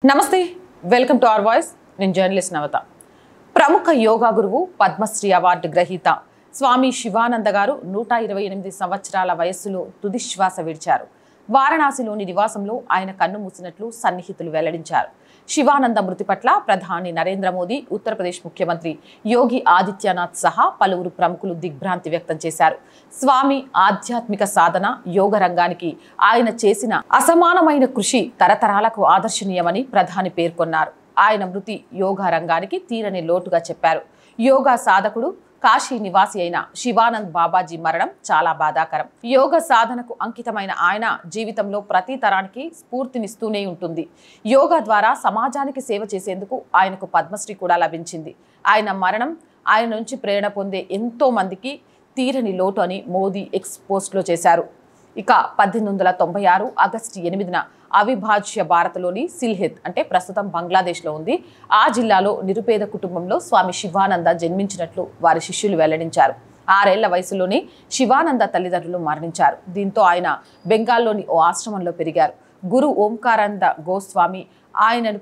నమస్తే welcome to our voice నేను journalist నవత ప్రముఖ యోగా గురువు పద్మశ్రీ అవార్డు గ్రహీత స్వామి శివానంద గారు 128 సంవత్సరాల వయస్సులో తుది శ్వాస విడిచారు. వారణాసిలోని నివాసంలో ఆయన కన్ను మూసినట్లు సన్నిహితులు వెల్లడించారు. శివానంద మృతి పట్ల ప్రధాని నరేంద్ర మోదీ, ఉత్తరప్రదేశ్ ముఖ్యమంత్రి యోగి ఆదిత్యనాథ్ సహా పలువురు ప్రముఖులు దిగ్భ్రాంతి వ్యక్తం చేశారు. స్వామి ఆధ్యాత్మిక సాధన, యోగ రంగానికి ఆయన చేసిన అసమానమైన కృషి తరతరాలకు ఆదర్శనీయమని ప్రధాని పేర్కొన్నారు. ఆయన మృతి యోగా రంగానికి తీరని లోటుగా చెప్పారు. యోగా సాధకుడు, కాశీ నివాసి అయిన శివానంద్ బాబాజీ మరణం చాలా బాధాకరం. యోగ సాధనకు అంకితమైన ఆయన జీవితంలో ప్రతి తరానికి స్ఫూర్తినిస్తూనే ఉంటుంది. యోగా ద్వారా సమాజానికి సేవ చేసేందుకు ఆయనకు పద్మశ్రీ కూడా లభించింది. ఆయన మరణం ఆయన నుంచి ప్రేరణ పొందే ఎంతో మందికి తీరని లోటు అని మోదీ ఎక్స్ పోస్ట్లో చేశారు. ఇక 1896 ఆగస్టు 8న అవిభాజ్య భారత్లోని సిల్హెత్ అంటే ప్రస్తుతం బంగ్లాదేశ్లో ఉంది. ఆ జిల్లాలో నిరుపేద కుటుంబంలో స్వామి శివానంద జన్మించినట్లు వారి శిష్యులు వెల్లడించారు. 6 ఏళ్ల వయసులోనే శివానంద తల్లిదండ్రులు మరణించారు. దీంతో ఆయన బెంగాల్లోని ఓ ఆశ్రమంలో పెరిగారు. గురు ఓంకారానంద గోస్వామి ఆయనను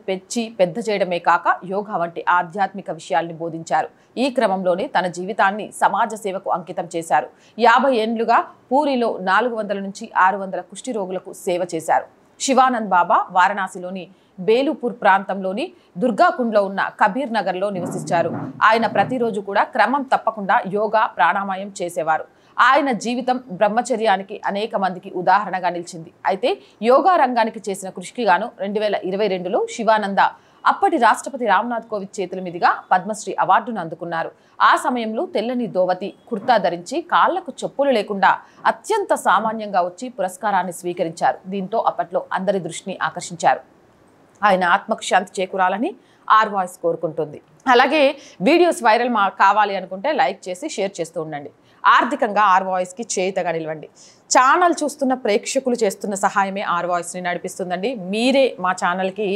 పెద్ద చేయడమే కాక యోగా వంటి ఆధ్యాత్మిక విషయాల్ని బోధించారు. ఈ క్రమంలోనే తన జీవితాన్ని సమాజ సేవకు అంకితం చేశారు. 50 ఏళ్లుగా పూరిలో 400 నుంచి 600 కుష్టి రోగులకు సేవ చేశారు. శివానంద్ బాబా వారణాసిలోని బేలుపూర్ ప్రాంతంలోని దుర్గాకుండ్లో ఉన్న కబీర్ నగర్లో నివసించారు. ఆయన ప్రతిరోజు కూడా క్రమం తప్పకుండా యోగా, ప్రాణాయామం చేసేవారు. ఆయన జీవితం బ్రహ్మచర్యానికి అనేక మందికి ఉదాహరణగా నిలిచింది. అయితే యోగా రంగానికి చేసిన కృషికి గాను 2022లో శివానంద అప్పటి రాష్ట్రపతి రామ్నాథ్ కోవింద్ చేతుల మీదుగా పద్మశ్రీ అవార్డును అందుకున్నారు. ఆ సమయంలో తెల్లని దోవతి, కుర్తా ధరించి కాళ్లకు చెప్పులు లేకుండా అత్యంత సామాన్యంగా వచ్చి పురస్కారాన్ని స్వీకరించారు. దీంతో అప్పట్లో అందరి దృష్టిని ఆకర్షించారు. ఆయన ఆత్మకు శాంతి చేకూరాలని ఆర్ వాయిస్ కోరుకుంటుంది. అలాగే వీడియోస్ వైరల్ కావాలి అనుకుంటే లైక్ చేసి షేర్ చేస్తూ ఉండండి. ఆర్థికంగా ఆర్ వాయిస్కి చేయుతగా నిలవండి. ఛానల్ చూస్తున్న ప్రేక్షకులు చేస్తున్న సహాయమే ఆర్ వాయిస్ని నడిపిస్తుందండి. మీరే మా ఛానల్కి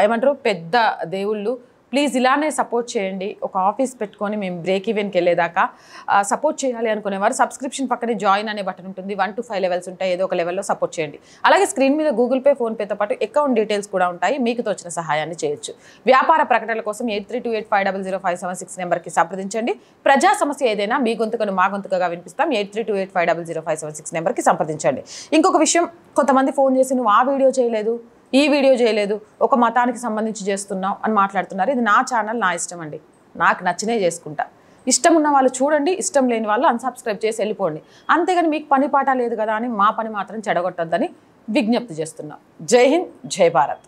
ఏమంటారు పెద్ద దేవుళ్ళు. ప్లీజ్ ఇలానే సపోర్ట్ చేయండి. ఒక ఆఫీస్ పెట్టుకొని మేము బ్రేక్ ఈవెన్కి వెళ్ళేదాకా సపోర్ట్ చేయాలి అనుకునేవారు సబ్స్క్రిప్షన్ పక్కనే జాయిన్ అనే బటన్ ఉంటుంది. 1 to 5 లెవెల్స్ ఉంటాయి. ఏదో ఒక లెవెల్లో సపోర్ట్ చేయండి. అలాగే స్క్రీన్ మీద గూగుల్ పే, ఫోన్పేతో పాటు అకౌంట్ డీటెయిల్స్ కూడా ఉంటాయి. మీకు తోచిన సహాయాన్ని చేయొచ్చు. వ్యాపార ప్రకటనల కోసం 8328500576 నెంబర్కి సంప్రదించండి. ప్రజా సమస్య ఏదైనా మీ గొంతుకను మా గొంతుకగా వినిపిస్తాం. 8328500576 నెంబర్కి సంప్రదించండి. ఇంకొక విషయం, కొంతమంది ఫోన్ చేసి నువ్వు ఆ వీడియో చేయలేదు, ఈ వీడియో చేయలేదు, ఒక మతానికి సంబంధించి చేస్తున్నావు అని మాట్లాడుతున్నారు. ఇది నా ఛానల్, నా ఇష్టం అండి. నాకు నచ్చినే చేసుకుంటా. ఇష్టం ఉన్న వాళ్ళు చూడండి, ఇష్టం లేని వాళ్ళు అన్సబ్స్క్రైబ్ చేసి వెళ్ళిపోండి. అంతేగాని మీకు పని పాట లేదు కదా అని మా పని మాత్రం చెడగొట్టొద్దని విజ్ఞప్తి చేస్తున్నాం. జై హింద్, జై భారత్.